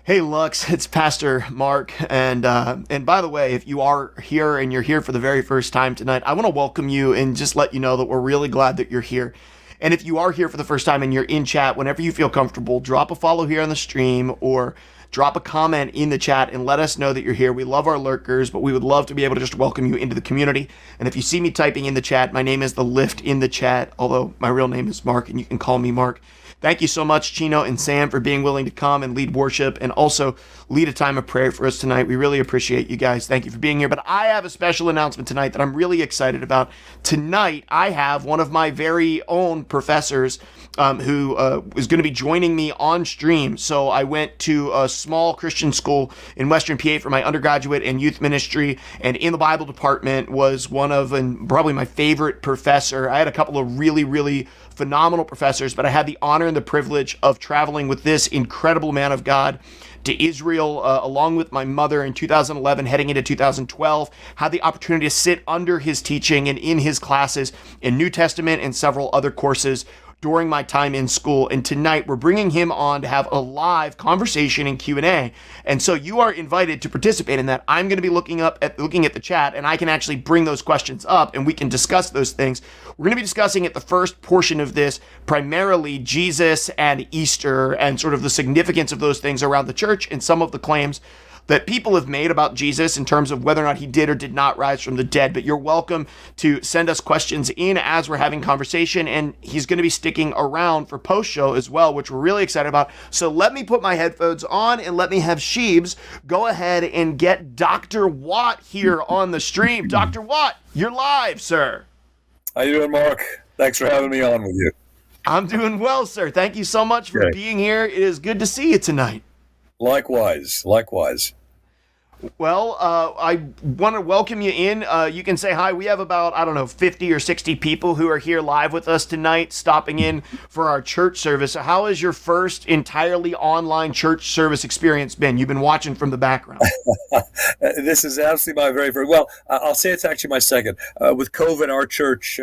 Hey Lux, it's Pastor Mark, and by the way, if you are here and you're here for the very first time tonight, I want to welcome you and just let you know that we're really glad that you're here. And if you are here for the first time and you're in chat, whenever you feel comfortable, drop a follow here on the stream or drop a comment in the chat and let us know that you're here. We love our lurkers, but we would love to be able to just welcome you into the community. And if you see me typing in the chat, my name is the Lift in the chat, although my real name is Mark and you can call me Mark. Thank you so much, Chino and Sam, for being willing to come and lead worship and also lead a time of prayer for us tonight. We really appreciate you guys. Thank you for being here. But I have a special announcement tonight that I'm really excited about. Tonight, I have one of my very own professors who is going to be joining me on stream. So I went to a small Christian school in Western PA for my undergraduate and youth ministry, and in the Bible department was one of, and probably my favorite professor. I had a couple of really phenomenal professors, but I had the honor and the privilege of traveling with this incredible man of God to Israel along with my mother in 2011, heading into 2012. Had the opportunity to sit under his teaching and in his classes in New Testament and several other courses during my time in school. And tonight we're bringing him on to have a live conversation and Q&A. And so you are invited to participate in that. I'm going to be looking at the chat, and I can actually bring those questions up and we can discuss those things. We're going to be discussing at the first portion of this primarily Jesus and Easter and sort of the significance of those things around the church and some of the claims that people have made about Jesus in terms of whether or not he did or did not rise from the dead. But you're welcome to send us questions in as we're having conversation, and he's going to be sticking around for post-show as well, which we're really excited about. So let me put my headphones on and let me have Sheebs go ahead and get Dr. Watt here on the stream. Dr. Watt, you're live, sir. How you doing, Mark? Thanks for having me on with you. I'm doing well, sir. Thank you so much for being here. It is good to see you tonight. Likewise. Well, I want to welcome you in. You can say hi. We have about, 50 or 60 people who are here live with us tonight, stopping in for our church service. How has your first entirely online church service experience been? You've been watching from the background. This is absolutely my very first. Well, I'll say it's actually my second. With COVID, our church,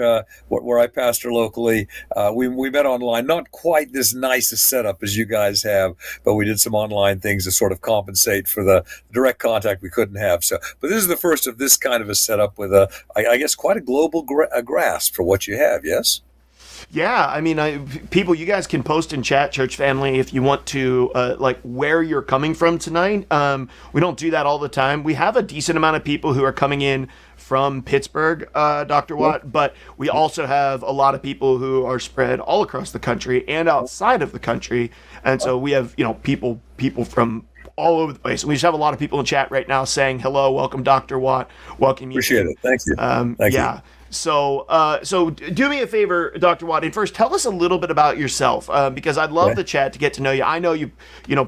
where I pastor locally, we met online. Not quite this nice a setup as you guys have, but we did some online things to sort of compensate for the direct contact we couldn't have. So, but this is the first of this kind of a setup with I guess, quite a global grasp for what you have. Yes. Yeah, I mean, people, you guys can post in chat, church family, if you want to, where you're coming from tonight. We don't do that all the time. We have a decent amount of people who are coming in from Pittsburgh, Dr. Watt, but we also have a lot of people who are spread all across the country and outside of the country. And so we have, people from all over the place. And we just have a lot of people in chat right now saying, hello, welcome, Dr. Watt, welcome you. Appreciate it. Thank you. Thank you. So do me a favor, Dr. Watt, and first tell us a little bit about yourself, because I'd love the chat to get to know you. I know you,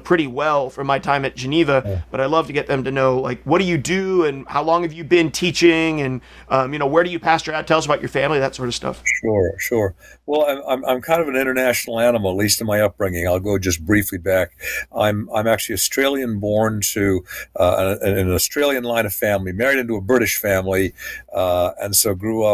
pretty well from my time at Geneva, but I'd love to get them to know, what do you do and how long have you been teaching and, where do you pastor at? Tell us about your family, that sort of stuff. Sure. Well, I'm kind of an international animal, at least in my upbringing. I'll go just briefly back. I'm actually Australian born to an Australian line of family, married into a British family, and so grew up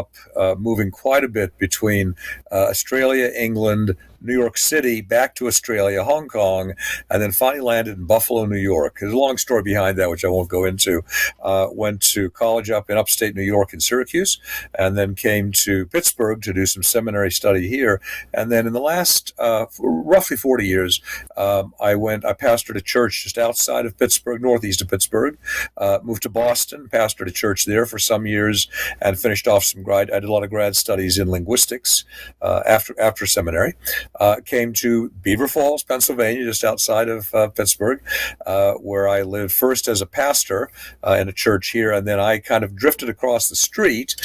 moving quite a bit between Australia, England, New York City, back to Australia, Hong Kong, and then finally landed in Buffalo, New York. There's a long story behind that, which I won't go into. Went to college up in upstate New York in Syracuse, and then came to Pittsburgh to do some seminary study here. And then in the last roughly 40 years, I pastored a church just outside of Pittsburgh, northeast of Pittsburgh, moved to Boston, pastored a church there for some years, and finished off I did a lot of grad studies in linguistics after seminary. Came to Beaver Falls, Pennsylvania, just outside of Pittsburgh, where I lived first as a pastor in a church here, and then I kind of drifted across the street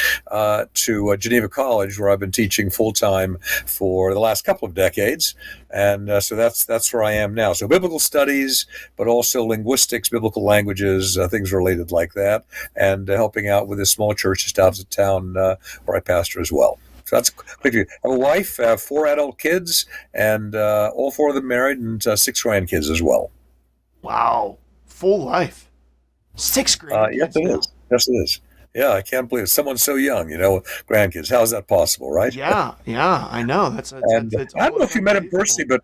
to Geneva College, where I've been teaching full-time for the last couple of decades, and so that's where I am now. So biblical studies, but also linguistics, biblical languages, things related like that, and helping out with a small church just out of town where I pastor as well. So that's quickly. I have a wife, 4 adult kids, and all 4 of them married, and 6 grandkids as well. Wow, full life. 6 grandkids. Yes, it is. Yeah, I can't believe it. Someone so young, grandkids. How is that possible, right? Yeah, I know. I don't know if you met him personally, but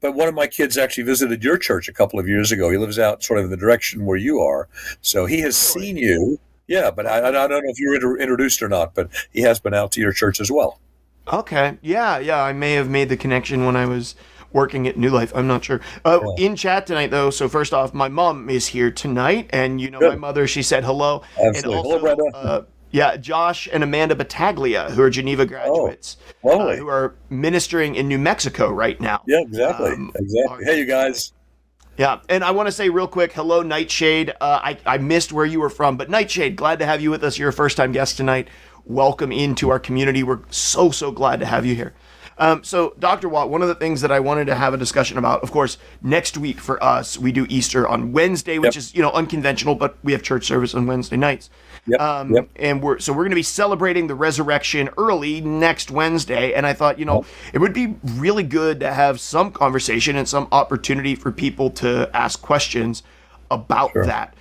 But one of my kids actually visited your church a couple of years ago. He lives out sort of in the direction where you are, so he has Really? seen you. Yeah, but I don't know if you were introduced or not, but he has been out to your church as well. Okay. Yeah, yeah. I may have made the connection when I was working at New Life. I'm not sure. Yeah, In chat tonight, though. So first off, my mom is here tonight, and my good, mother. She said hello, and absolutely. Hello, also, Brenda. yeah, Josh and Amanda Battaglia, who are Geneva Oh, graduates, lovely. who are ministering in New Mexico right now. Yeah, exactly, Are exactly. Hey, you guys. Yeah, and I want to say real quick, hello, Nightshade. I missed where you were from, but Nightshade, glad to have you with us. You're a first time guest tonight. Welcome into our community. We're so glad to have you here. So, Dr. Watt, one of the things that I wanted to have a discussion about, of course, next week for us, we do Easter on Wednesday, which Yep, is unconventional, but we have church service on Wednesday nights. yep, yep. And we're going to be celebrating the resurrection early next Wednesday. And I thought, Yep. it would be really good to have some conversation and some opportunity for people to ask questions about Sure. that.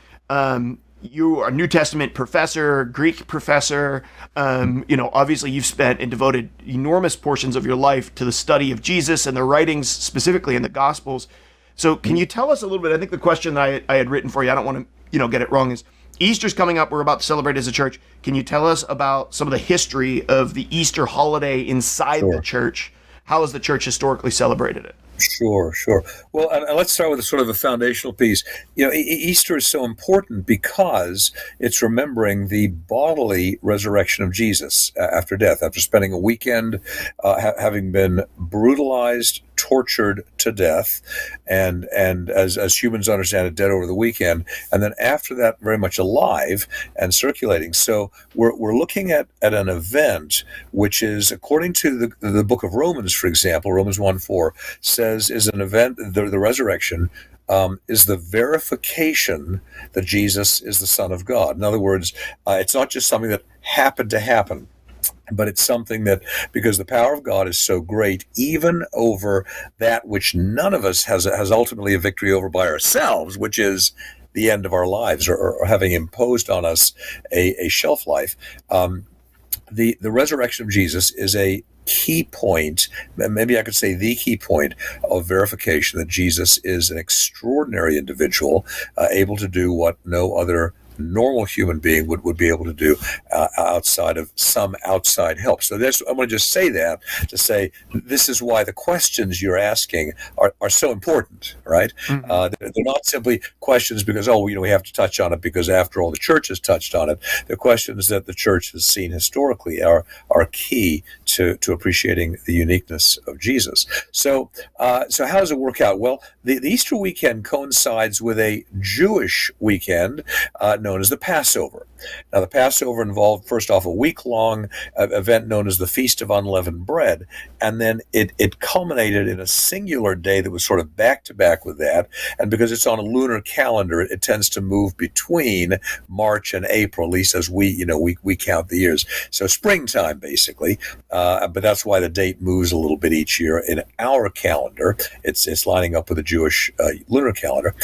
You are a New Testament professor, Greek professor. Obviously you've spent and devoted enormous portions of your life to the study of Jesus and the writings, specifically in the Gospels. So can you tell us a little bit? I think the question that I had written for you, I don't want to, get it wrong, is Easter's coming up. We're about to celebrate as a church. Can you tell us about some of the history of the Easter holiday inside the Sure. church? How has the church historically celebrated it? Sure, sure. Well, and let's start with a sort of a foundational piece. Easter is so important because it's remembering the bodily resurrection of Jesus after death, after spending a weekend having been brutalized, tortured to death, and as humans understand it, dead over the weekend, and then after that, very much alive and circulating. So we're looking at an event which is, according to the book of Romans, for example, Romans 1:4 says is an event, the resurrection, is the verification that Jesus is the Son of God. In other words, it's not just something that happened to happen, but it's something that, because the power of God is so great, even over that which none of us has ultimately a victory over by ourselves, which is the end of our lives, or having imposed on us a shelf life. The resurrection of Jesus is a key point, maybe I could say the key point of verification that Jesus is an extraordinary individual, able to do what no other normal human being would be able to do outside of some outside help. So I want to just say that to say this is why the questions you're asking are so important, right? Mm-hmm. They're not simply questions because, we have to touch on it because after all the church has touched on it. The questions that the church has seen historically are key to appreciating the uniqueness of Jesus. So how does it work out? Well, the Easter weekend coincides with a Jewish weekend known as the Passover. Now, the Passover involved, first off, a week-long event known as the Feast of Unleavened Bread, and then it culminated in a singular day that was sort of back-to-back with that, and because it's on a lunar calendar, it tends to move between March and April, at least as we count the years. So springtime, basically, but that's why the date moves a little bit each year in our calendar. It's lining up with the Jewish lunar calendar.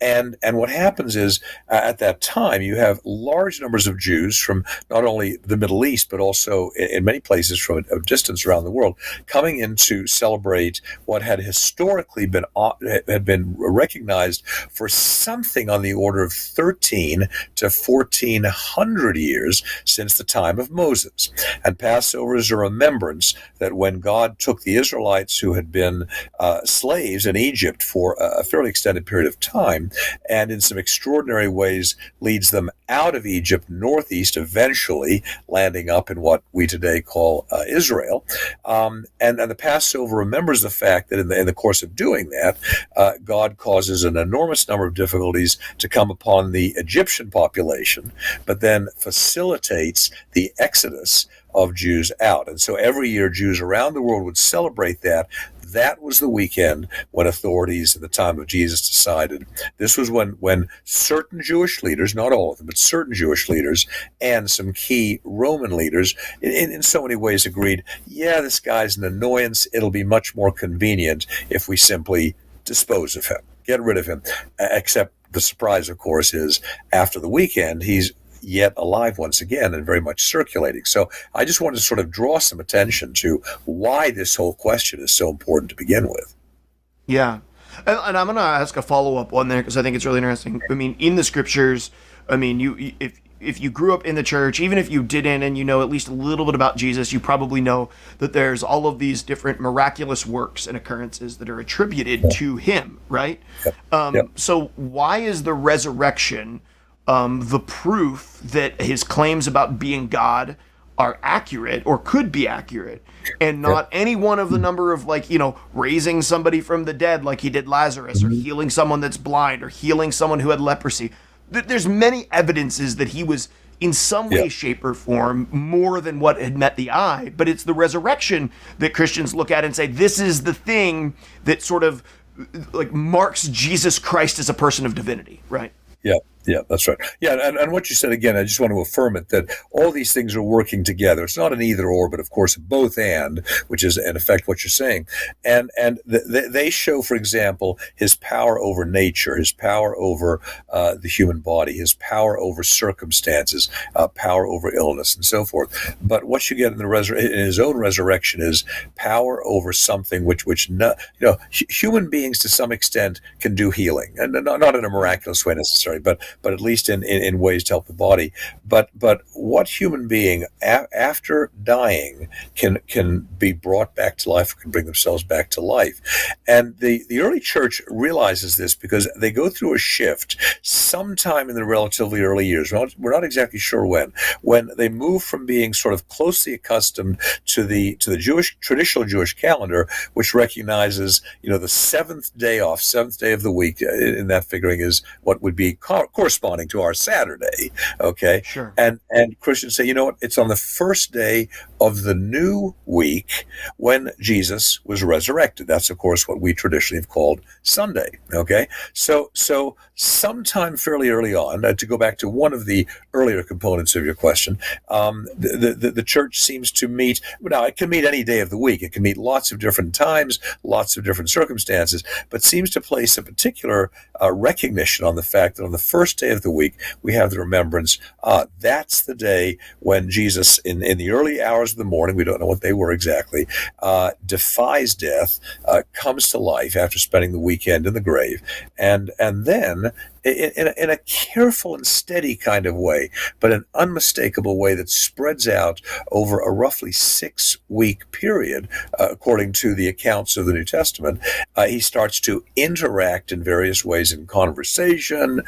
And what happens is at that time you have large numbers of Jews from not only the Middle East but also in many places from a distance around the world coming in to celebrate what had historically been recognized for something on the order of 13 to 1400 years since the time of Moses. And Passover is a remembrance that when God took the Israelites who had been slaves in Egypt for a fairly extended period of time, and in some extraordinary ways leads them out of Egypt northeast, eventually landing up in what we today call Israel. And the Passover remembers the fact that in the course of doing that, God causes an enormous number of difficulties to come upon the Egyptian population, but then facilitates the exodus of Jews out. And so every year Jews around the world would celebrate that. That was the weekend when authorities at the time of Jesus decided. This was when certain Jewish leaders, not all of them, but certain Jewish leaders and some key Roman leaders in so many ways agreed, yeah, this guy's an annoyance. It'll be much more convenient if we simply dispose of him, get rid of him. Except the surprise, of course, is after the weekend, he's yet alive once again and very much circulating. So I just wanted to sort of draw some attention to why this whole question is so important to begin with. Yeah. And I'm going to ask a follow up on there because I think it's really interesting. I mean, in the scriptures, I mean, if you grew up in the church, even if you didn't, and you know at least a little bit about Jesus, you probably know that there's all of these different miraculous works and occurrences that are attributed to him, right? Yep. Yep. So why is the resurrection the proof that his claims about being God are accurate or could be accurate, and not any one of the number of, like, raising somebody from the dead like he did Lazarus, or healing someone that's blind, or healing someone who had leprosy? There's many evidences that he was in some way, Yep. shape, or form more than what had met the eye, but it's the resurrection that Christians look at and say, this is the thing that sort of like marks Jesus Christ as a person of divinity, right? Yeah, yeah, that's right. Yeah, and what you said again, I just want to affirm it that all these things are working together. It's not an either or, but of course both and, which is in effect what you're saying. And they show, for example, his power over nature, his power over the human body, his power over circumstances, power over illness, and so forth. But what you get in in his own resurrection is power over something which human beings to some extent can do healing, and not in a miraculous way necessarily, but at least in ways to help the body. But what human being after dying can be brought back to life, or can bring themselves back to life? And the early church realizes this because they go through a shift sometime in the relatively early years. We're not exactly sure when they move from being sort of closely accustomed to the traditional Jewish calendar, which recognizes the seventh day off, seventh day of the week. In that figuring is what would be corresponding to our Saturday. Okay. Sure. And Christians say, you know what? It's on the first day of the new week when Jesus was resurrected. That's, of course, what we traditionally have called Sunday. Okay. So sometime fairly early on, to go back to one of the earlier components of your question, the church seems to meet. Now, it can meet any day of the week. It can meet lots of different times, lots of different circumstances, but seems to place a particular recognition on the fact that on the first day of the week, we have the remembrance. That's the day when Jesus, in the early hours of the morning, we don't know what they were exactly, defies death, comes to life after spending the weekend in the grave, and then in a careful and steady kind of way, but an unmistakable way that spreads out over a roughly 6-week period, according to the accounts of the New Testament. He starts to interact in various ways, in conversation,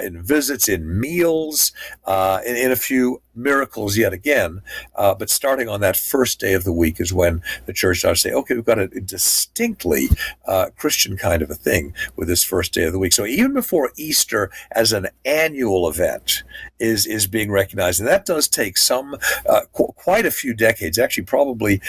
in visits, in meals, in a few miracles yet again. But starting on that first day of the week is when the church starts to say, okay, we've got a distinctly Christian kind of a thing with this first day of the week. So even before Easter as an annual event is being recognized, and that does take quite a few decades, actually probably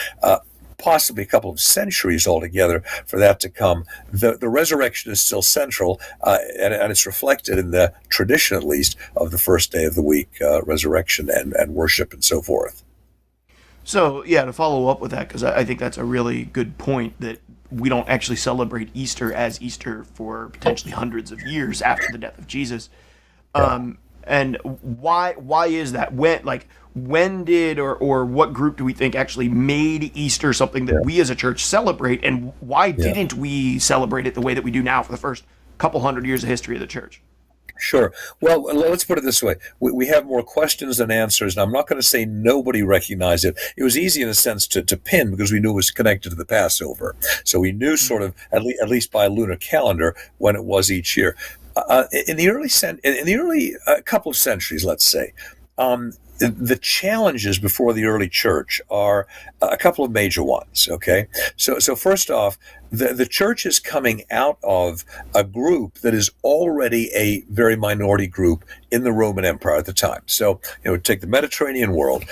possibly a couple of centuries altogether for that to come. The resurrection is still central, and it's reflected in the tradition, at least, of the first day of the week, resurrection and worship and so forth. So, yeah, to follow up with that, because I think that's a really good point, that we don't actually celebrate Easter as Easter for potentially hundreds of years after the death of Jesus. And why is that? When did or what group do we think actually made Easter something that we as a church celebrate, and why didn't we celebrate it the way that we do now for the first couple hundred years of history of the church? Sure. Well, let's put it this way. We have more questions than answers, and I'm not going to say nobody recognized it. It was easy in a sense to pin because we knew it was connected to the Passover. So we knew sort of, at least by lunar calendar, when it was each year. In the early couple of centuries, let's say, the challenges before the early church are a couple of major ones. Okay, so first off, the church is coming out of a group that is already a very minority group in the Roman Empire at the time. So take the Mediterranean world.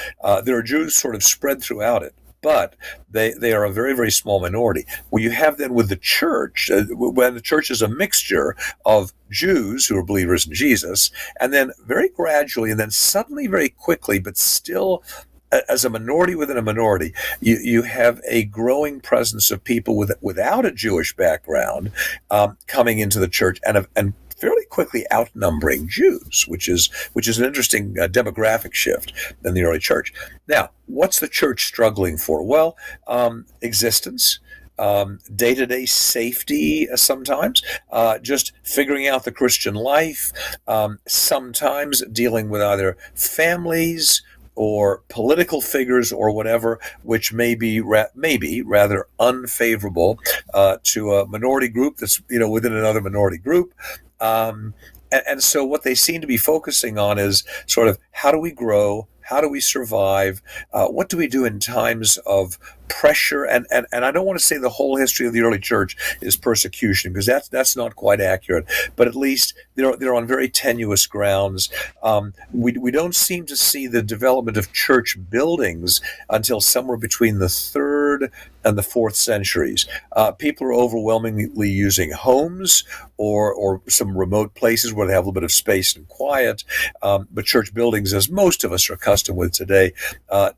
There are Jews sort of spread throughout it, but they are a very, very small minority. What you have then with the church, when the church is a mixture of Jews who are believers in Jesus, and then very gradually, and then suddenly very quickly, but still as a minority within a minority, you have a growing presence of people without a Jewish background coming into the church and fairly quickly outnumbering Jews, which is an interesting demographic shift in the early church. Now, what's the church struggling for? Well, existence. day-to-day safety sometimes, just figuring out the Christian life, sometimes dealing with either families or political figures or whatever, which may be rather unfavorable to a minority group that's within another minority group. And so what they seem to be focusing on is sort of how do we grow? How do we survive? What do we do in times of pressure? And I don't want to say the whole history of the early church is persecution, because that's not quite accurate. But at least they're on very tenuous grounds. We don't seem to see the development of church buildings until somewhere between the 3rd and the 4th centuries. People are overwhelmingly using homes or some remote places where they have a little bit of space and quiet. But church buildings, as most of us are accustomed with today,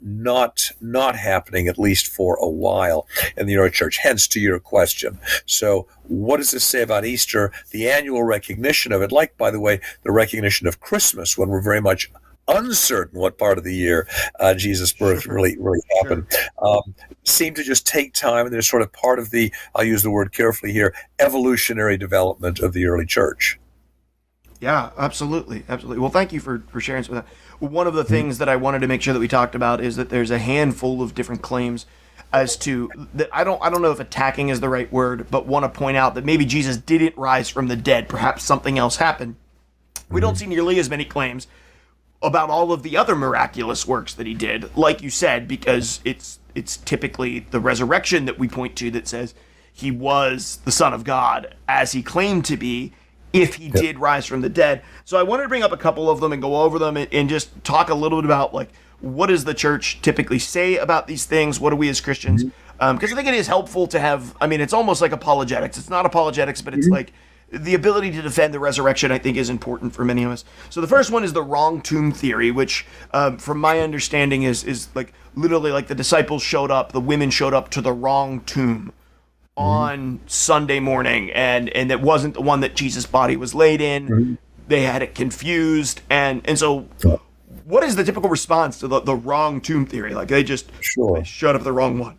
not happening, at least for a while in the early church. Hence to your question. So what does this say about Easter? The annual recognition of it, like, by the way, the recognition of Christmas, when we're very much uncertain what part of the year Jesus' birth really happened, seem to just take time, and they're sort of part of the, I'll use the word carefully here, evolutionary development of the early church. Yeah, absolutely. Well, thank you for sharing some of that. One of the things that I wanted to make sure that we talked about is that there's a handful of different claims as to that. I don't know if attacking is the right word, but want to point out that maybe Jesus didn't rise from the dead. Perhaps something else happened. We don't see nearly as many claims about all of the other miraculous works that he did, like you said, because it's typically the resurrection that we point to that says he was the Son of God, as he claimed to be, if he did rise from the dead. So I wanted to bring up a couple of them and go over them and just talk a little bit about, like, what does the church typically say about these things? What do we as Christians? Because I think it is helpful to have, it's almost like apologetics. It's not apologetics, but it's like the ability to defend the resurrection, I think, is important for many of us. So the first one is the wrong tomb theory, which, from my understanding, is like literally like the disciples showed up, the women showed up to the wrong tomb on Sunday morning, and it wasn't the one that Jesus' body was laid in. They had it confused, and so what is the typical response to the wrong tomb theory? Like they just they showed up the wrong one.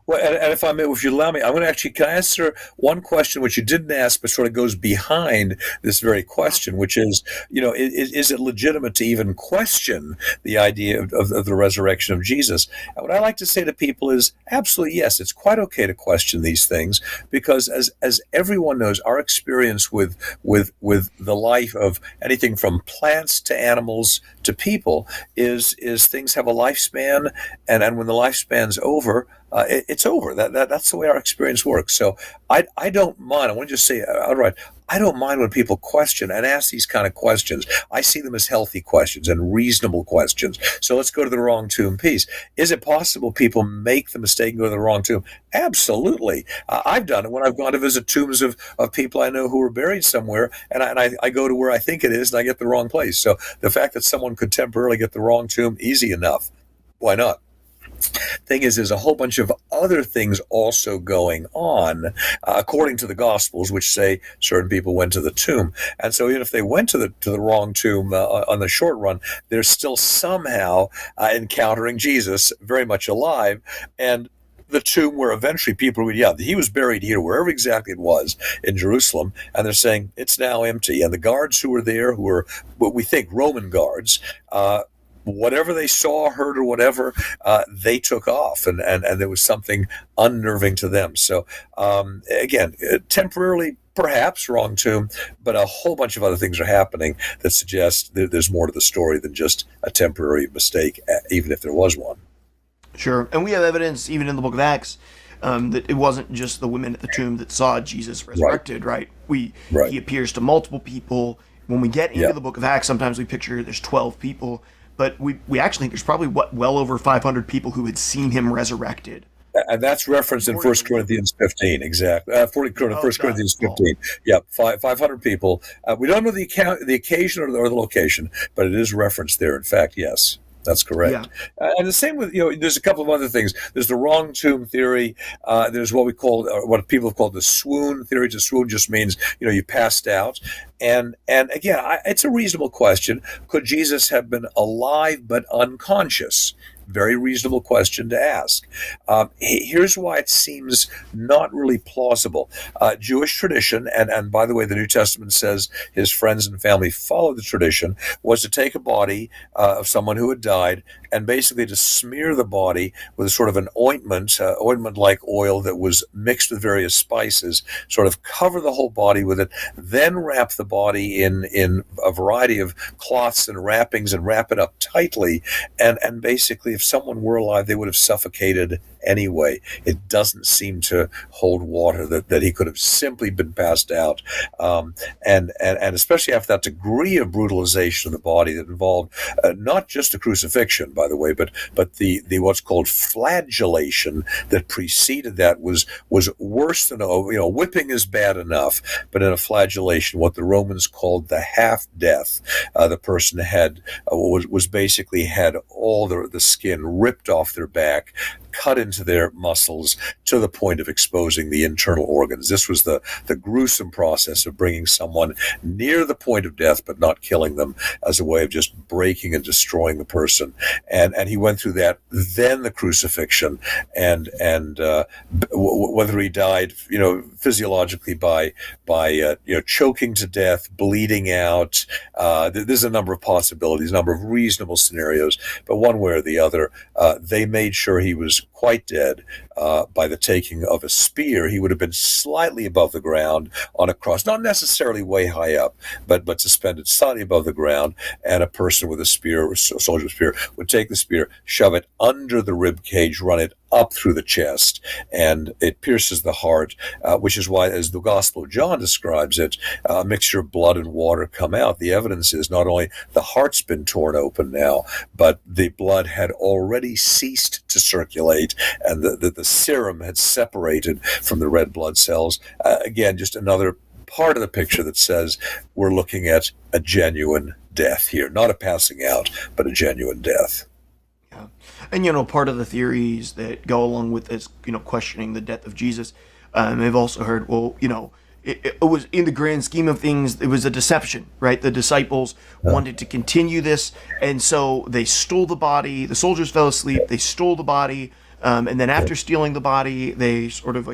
Well, and if I may, if you allow me, I'm going to actually, can I answer one question which you didn't ask, but sort of goes behind this very question, which is, is it legitimate to even question the idea of the resurrection of Jesus? And what I like to say to people is, absolutely, yes, it's quite okay to question these things, because as everyone knows, our experience with the life of anything from plants to animals to people is things have a lifespan, and when the lifespan's over, it's over. That's the way our experience works. So I don't mind. I want to just say outright, I don't mind when people question and ask these kind of questions. I see them as healthy questions and reasonable questions. So let's go to the wrong tomb piece. Is it possible people make the mistake and go to the wrong tomb? Absolutely. I've done it when I've gone to visit tombs of people I know who are buried somewhere, and I go to where I think it is, and I get the wrong place. So the fact that someone could temporarily get the wrong tomb, easy enough. Why not? Thing is, there's a whole bunch of other things also going on, according to the Gospels, which say certain people went to the tomb. And so even if they went to the wrong tomb on the short run, they're still somehow encountering Jesus very much alive. And the tomb where eventually people would, he was buried here, wherever exactly it was in Jerusalem, and they're saying it's now empty. And the guards who were there, who were what we think Roman guards, whatever they saw, heard, or whatever, they took off, and there was something unnerving to them. So again, temporarily, perhaps wrong tomb, but a whole bunch of other things are happening that suggest there's more to the story than just a temporary mistake, even if there was one. Sure, and we have evidence even in the book of Acts that it wasn't just the women at the tomb that saw Jesus resurrected, right? He appears to multiple people. When we get into the book of Acts, sometimes we picture there's 12 people, but we actually think there's probably well over 500 people who had seen him resurrected. And that's referenced in 1 Corinthians 15, exactly. 1 Corinthians 15. Yeah, 500 people. We don't know the occasion or the location, but it is referenced there. In fact, yes. That's correct. Yeah. And the same with, there's a couple of other things. There's the wrong tomb theory. There's what we call, what people have called the swoon theory. The swoon just means, you passed out. And again, it's a reasonable question. Could Jesus have been alive but unconscious? very reasonable question to ask. Here's why it seems not really plausible. Jewish tradition, and by the way, the New Testament says his friends and family followed the tradition, was to take a body of someone who had died and basically to smear the body with a sort of an ointment-like oil that was mixed with various spices, sort of cover the whole body with it, then wrap the body in a variety of cloths and wrappings and wrap it up tightly. And basically, if someone were alive, they would have suffocated anyway. It doesn't seem to hold water that he could have simply been passed out. And especially after that degree of brutalization of the body that involved not just the crucifixion, by the way, but the what's called flagellation that preceded that was worse than whipping is bad enough, but in a flagellation, what the Romans called the half death, the person had was basically had all the skin ripped off their back, cut into their muscles to the point of exposing the internal organs. This was the gruesome process of bringing someone near the point of death but not killing them, as a way of just breaking and destroying the person. And he went through that, then the crucifixion, and whether he died, physiologically by choking to death, bleeding out. There's a number of possibilities, a number of reasonable scenarios, but one way or the other, they made sure he was quite dead by the taking of a spear. He would have been slightly above the ground on a cross, not necessarily way high up, but suspended slightly above the ground, and a person with a spear, a soldier spear, would take the spear, shove it under the rib cage, run it up through the chest, and it pierces the heart, which is why, as the Gospel of John describes it, a mixture of blood and water come out. The evidence is not only the heart's been torn open now, but the blood had already ceased to circulate, and the serum had separated from the red blood cells. Again, just another part of the picture that says we're looking at a genuine death here, not a passing out, but a genuine death. Yeah. And, part of the theories that go along with this, questioning the death of Jesus, I've also heard, it was, in the grand scheme of things, it was a deception, right? The disciples wanted to continue this, and so they stole the body. The soldiers fell asleep. They stole the body, and then after stealing the body, they sort of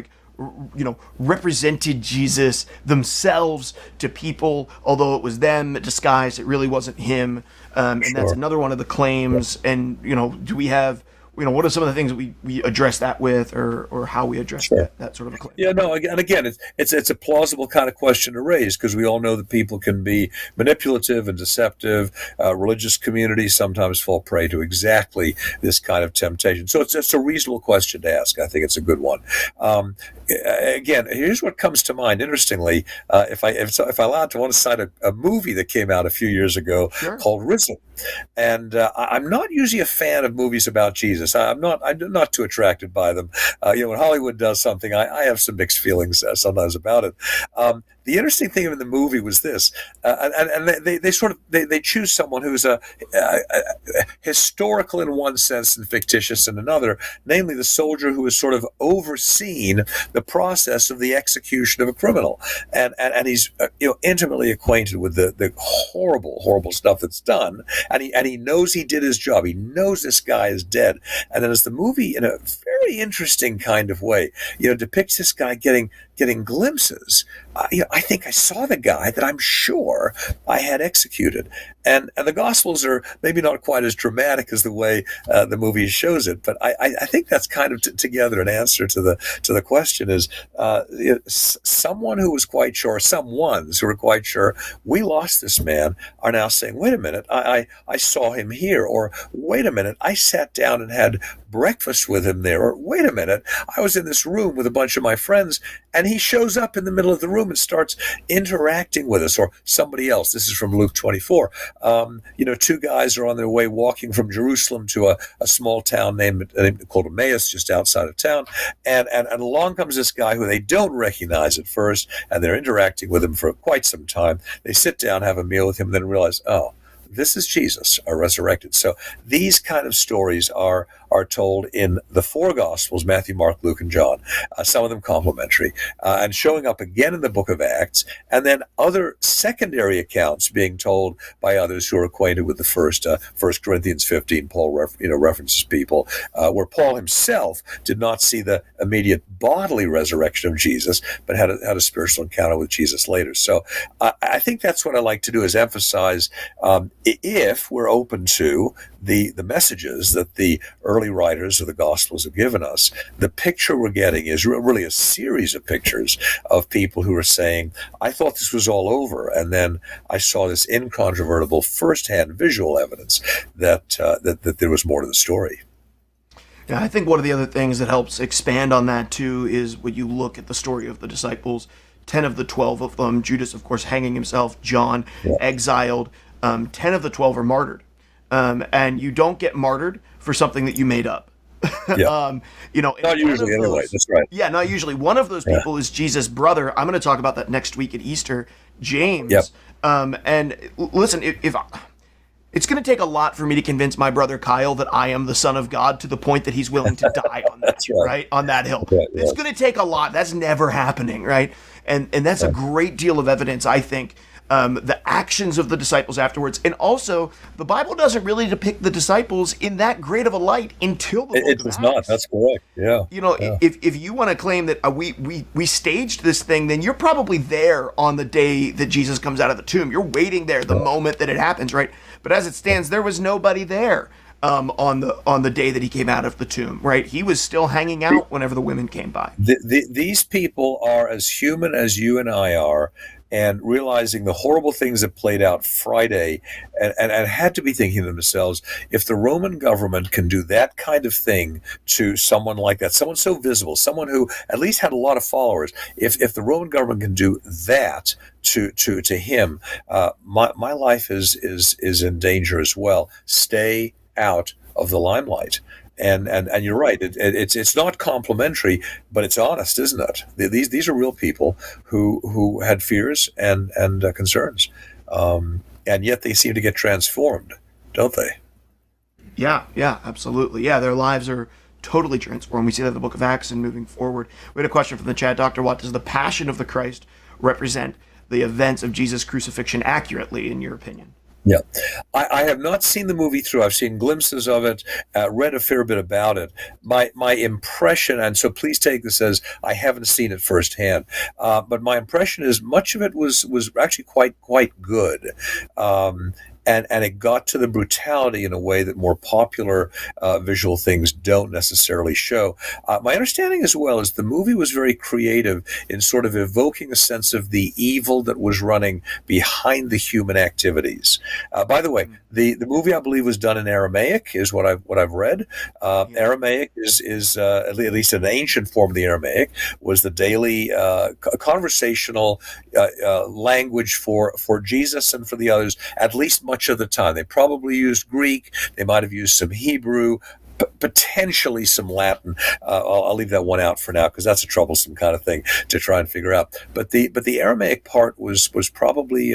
represented Jesus themselves to people, although it was them disguised. It really wasn't him. And that's another one of the claims. And, do we have, what are some of the things that we address that with, or how we address that sort of a claim? Yeah, no, and again, it's a plausible kind of question to raise, because we all know that people can be manipulative and deceptive. Religious communities sometimes fall prey to exactly this kind of temptation. So it's a reasonable question to ask. I think it's a good one. Again, here's what comes to mind. Interestingly, if I allowed to, want to cite a movie that came out a few years ago called Risen. And I'm not usually a fan of movies about Jesus. I'm not too attracted by them. When Hollywood does something, I have some mixed feelings sometimes about it. The interesting thing in the movie was this, and they choose someone who's a historical in one sense and fictitious in another, namely the soldier who has sort of overseen the process of the execution of a criminal, and he's intimately acquainted with the horrible stuff that's done, and he knows he did his job. He knows this guy is dead, and then as the movie, in a very interesting kind of way, depicts this guy getting glimpses. I think I saw the guy that I'm sure I had executed. And the Gospels are maybe not quite as dramatic as the way the movie shows it, but I think that's kind of together an answer to the question is someone who was quite sure, some ones who were quite sure we lost this man are now saying, wait a minute, I saw him here, or wait a minute, I sat down and had breakfast with him there, or wait a minute, I was in this room with a bunch of my friends and he shows up in the middle of the room and starts interacting with us, or somebody else. This is from Luke 24. Two guys are on their way walking from Jerusalem to a small town called Emmaus, just outside of town, and along comes this guy who they don't recognize at first, and they're interacting with him for quite some time. They sit down, have a meal with him, and then realize, oh, this is Jesus, resurrected. So these kind of stories are are told in the four Gospels, Matthew, Mark, Luke, and John, some of them complementary, and showing up again in the book of Acts, and then other secondary accounts being told by others who are acquainted with the first 1 Corinthians 15, Paul references people, where Paul himself did not see the immediate bodily resurrection of Jesus, but had a spiritual encounter with Jesus later. So I think that's what I like to do, is emphasize, if we're open to the messages that the early writers of the Gospels have given us, the picture we're getting is really a series of pictures of people who are saying, I thought this was all over, and then I saw this incontrovertible firsthand visual evidence that there was more to the story. Yeah, I think one of the other things that helps expand on that too is when you look at the story of the disciples, 10 of the 12 of them, Judas, of course, hanging himself, John, exiled, 10 of the 12 are martyred. And you don't get martyred for something that you made up. Yeah. Not usually anyway. That's right. Yeah, not usually. One of those people is Jesus' brother. I'm going to talk about that next week at Easter, James. Yep. And listen, if it's going to take a lot for me to convince my brother Kyle that I am the Son of God to the point that he's willing to die on that, That's right. on that hill. Right, it's going to take a lot. That's never happening, right? And that's a great deal of evidence, I think. The actions of the disciples afterwards, and also the Bible doesn't really depict the disciples in that great of a light until the book It of does Acts. not. That's correct. Yeah. If you want to claim that we staged this thing, then you're probably there on the day that Jesus comes out of the tomb. You're waiting there the moment that it happens, right? But as it stands, there was nobody there on the day that he came out of the tomb, right? He was still hanging out whenever the women came by. These people are as human as you and I are, and realizing the horrible things that played out Friday, and had to be thinking to themselves, if the Roman government can do that kind of thing to someone like that, someone so visible, someone who at least had a lot of followers, if the Roman government can do that to him, my life is in danger as well. Stay out of the limelight. And you're right. It's not complimentary, but it's honest, isn't it? These are real people who had fears and concerns, and yet they seem to get transformed, don't they? Yeah, absolutely. Yeah, their lives are totally transformed. We see that in the book of Acts and moving forward. We had a question from the chat. Dr. Watt, does the passion of the Christ represent the events of Jesus' crucifixion accurately, in your opinion? Yeah. I have not seen the movie through. I've seen glimpses of it, read a fair bit about it. My impression, and so please take this as I haven't seen it firsthand, but my impression is much of it was actually quite good. And it got to the brutality in a way that more popular visual things don't necessarily show. My understanding as well is the movie was very creative in sort of evoking a sense of the evil that was running behind the human activities. By the way, the movie I believe was done in Aramaic, is what I've read. Aramaic is at least an ancient form of the Aramaic, was the daily conversational language for Jesus and for the others, at least much of the time. They probably used Greek. They might have used some Hebrew, potentially some Latin. I'll leave that one out for now because that's a troublesome kind of thing to try and figure out. But the Aramaic part was probably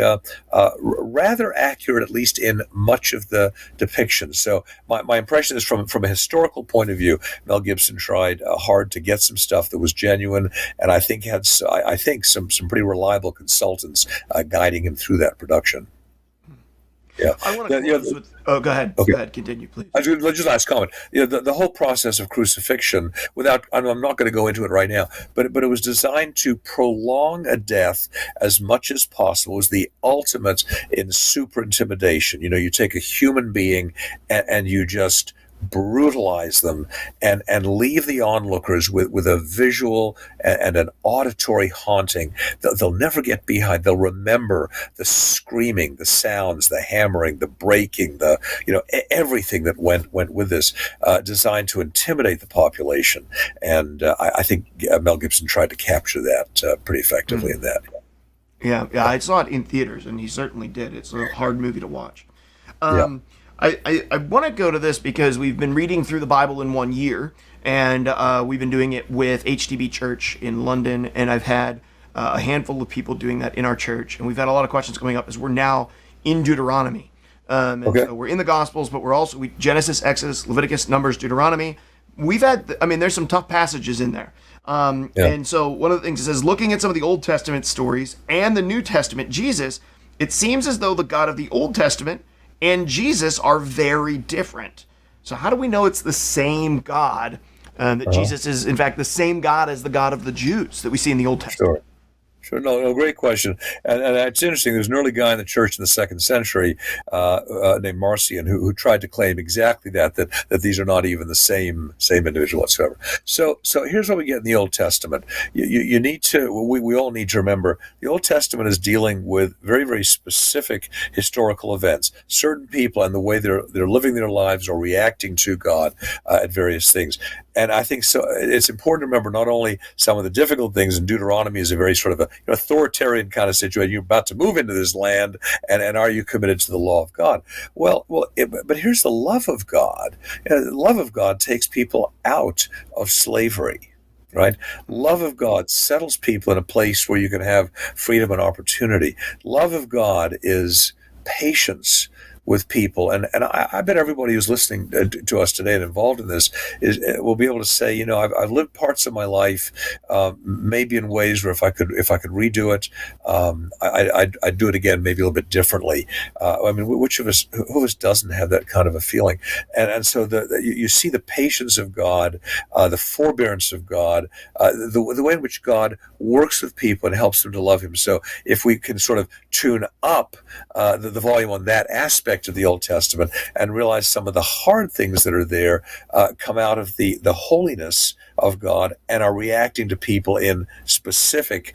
rather accurate, at least in much of the depiction. So my impression is from a historical point of view, Mel Gibson tried hard to get some stuff that was genuine, and I think had some pretty reliable consultants guiding him through that production. Yeah. I want to close with... Oh, go ahead. Okay. Go ahead. Continue, please. Just last comment. The whole process of crucifixion, I'm not going to go into it right now, but it was designed to prolong a death as much as possible. It was the ultimate in super intimidation. You take a human being and you just brutalize them and leave the onlookers with a visual and an auditory haunting. They'll never get behind. They'll remember the screaming, the sounds, the hammering, the breaking, everything that went with this, designed to intimidate the population. And I think Mel Gibson tried to capture that pretty effectively in that. Yeah, I saw it in theaters, and he certainly did. It's a hard movie to watch. I want to go to this because we've been reading through the Bible in 1 year, and we've been doing it with HTB Church in London, and I've had a handful of people doing that in our church, and we've had a lot of questions coming up as we're now in Deuteronomy. And Okay. so we're in the Gospels, but we're also Genesis, Exodus, Leviticus, Numbers, Deuteronomy. We've had, I mean, there's some tough passages in there. Yeah. And so one of the things it says, looking at some of the Old Testament stories and the New Testament, Jesus, it seems as though the God of the Old Testament and Jesus are very different. So how do we know it's the same God? That Jesus is, in fact, the same God as the God of the Jews that we see in the Old Testament. Sure. Sure. No, great question. And it's interesting. There's an early guy in the church in the second century named Marcion who tried to claim exactly that these are not even the same individual whatsoever. So here's what we get in the Old Testament. You need to, we all need to remember, the Old Testament is dealing with very, very specific historical events, certain people and the way they're living their lives or reacting to God at various things. And I think so. It's important to remember not only some of the difficult things, and Deuteronomy is a very sort of an authoritarian kind of situation. You're about to move into this land, and are you committed to the law of God? But here's the love of God. The love of God takes people out of slavery. Right? Love of God settles people in a place where you can have freedom and opportunity. Love of God is patience with people. And I bet everybody who's listening to us today and involved in this will be able to say, I've lived parts of my life, maybe in ways where if I could redo it, I'd do it again, maybe a little bit differently. Which of us, who of us doesn't have that kind of a feeling? And so you see the patience of God, the forbearance of God, the way in which God works with people and helps them to love Him. So if we can sort of tune up the volume on that aspect of the Old Testament and realize some of the hard things that are there come out of the holiness of God and are reacting to people in specific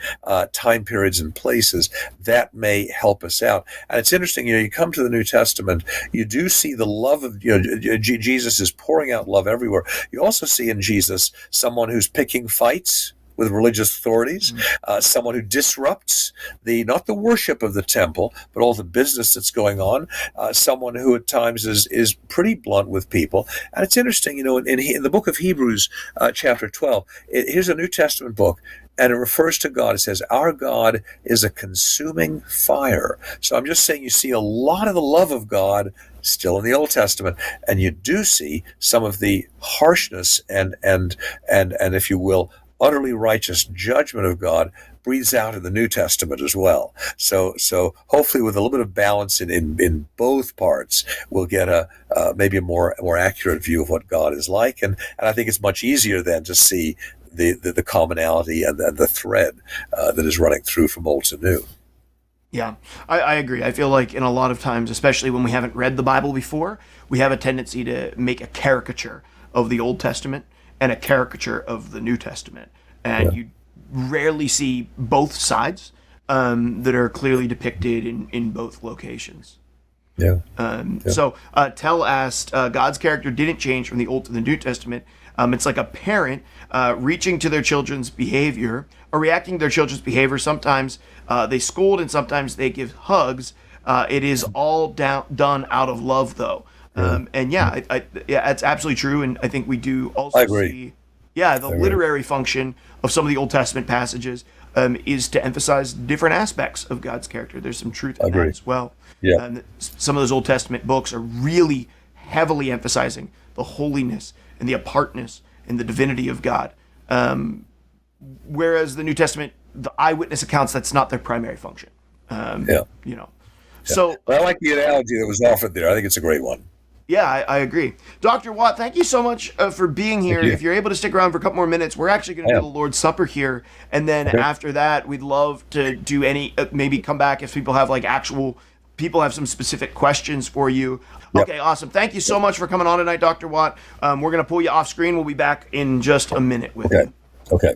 time periods and places, that may help us out. And it's interesting, you come to the New Testament, you do see the love of, Jesus is pouring out love everywhere. You also see in Jesus someone who's picking fights with religious authorities, someone who disrupts not the worship of the temple, but all the business that's going on, someone who at times is pretty blunt with people. And it's interesting, in the book of Hebrews, chapter 12, here's a New Testament book, and it refers to God. It says, our God is a consuming fire. So I'm just saying you see a lot of the love of God still in the Old Testament, and you do see some of the harshness and if you will, utterly righteous judgment of God breathes out in the New Testament as well. So hopefully with a little bit of balance in both parts, we'll get maybe a more accurate view of what God is like. And I think it's much easier then to see the commonality and the thread that is running through from old to new. Yeah, I agree. I feel like in a lot of times, especially when we haven't read the Bible before, we have a tendency to make a caricature of the Old Testament and a caricature of the New Testament. And you rarely see both sides that are clearly depicted in both locations. Yeah. So Tell asked, God's character didn't change from the Old to the New Testament. It's like a parent reaching to their children's behavior or reacting to their children's behavior. Sometimes they scold and sometimes they give hugs. It is all done out of love, though. It's absolutely true, and I think we do also see, the literary function of some of the Old Testament passages is to emphasize different aspects of God's character. There's some truth in that as well. Yeah. Some of those Old Testament books are really heavily emphasizing the holiness and the apartness and the divinity of God, whereas the New Testament, the eyewitness accounts, that's not their primary function. So I like the analogy that was offered there. I think it's a great one. Yeah, I agree. Dr. Watt, thank you so much for being here. If you're able to stick around for a couple more minutes, we're actually going to do the Lord's Supper here. And then after that, we'd love to do maybe come back if people have people have some specific questions for you. Yep. Okay, awesome. Thank you so much for coming on tonight, Dr. Watt. We're going to pull you off screen. We'll be back in just a minute with you. Okay.